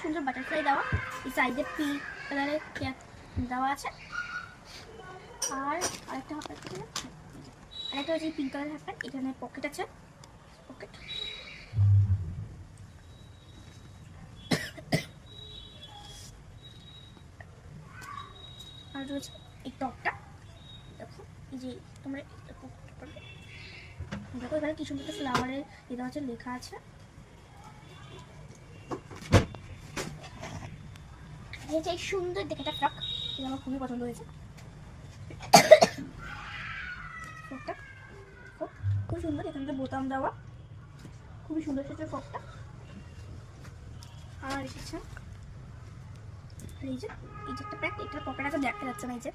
সুন্দর বাটারফ্লাই দেওয়া, এই সাইডে পিঙ্ক কালারের দেওয়া আছে। আর আরেকটা হাফ প্যান্ট, আরেকটা হচ্ছে পিঙ্ক কালারের হাফ প্যান্ট, এখানে পকেট আছে, পকেট। আর রয়েছে এই টপটা, দেখো এই যে তোমরা দেখো এখানে কি সুন্দর একটা ফ্লাওয়ারের এটা হচ্ছে লেখা আছে। এই সুন্দর দেখে একটা ফ্রক, এটা আমার খুবই পছন্দ হয়েছে। ফ্রকটা খুব সুন্দর, এখানে বোতাম দেওয়া, খুবই সুন্দর সেটা ফ্রকটা। আর এসেছে এই যে একটা প্যান্ট, এটার পকেট আছে, দেখা যাচ্ছে না, এই যে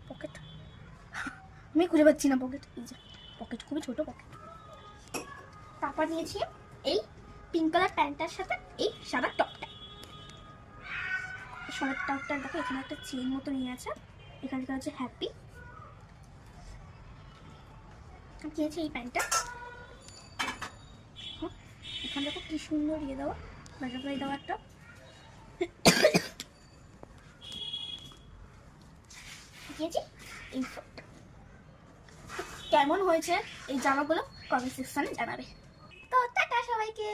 পকেট, আমি খুঁজে পাচ্ছি না পকেট, এই যে পকেট, খুবই ছোট পকেট। তারপর নিয়েছি এই পিঙ্ক কালার প্যান্টটার সাথে এই সাদা টপটা। সাদা টপটা দেখো এখানে একটা চেন মতো নিয়ে আছে, এখানে হচ্ছে হ্যাপি। কিনেছি এই প্যান্টটা, এখানে দেখো কি সুন্দর ইয়ে দেওয়া, বাটারফ্লাই দেওয়া একটা। কিনেছি এই ফ্রকটা। কেমন হয়েছে এই জামাগুলো কমেন্ট সেকশনে জানাবে। তো টাটা সবাইকে।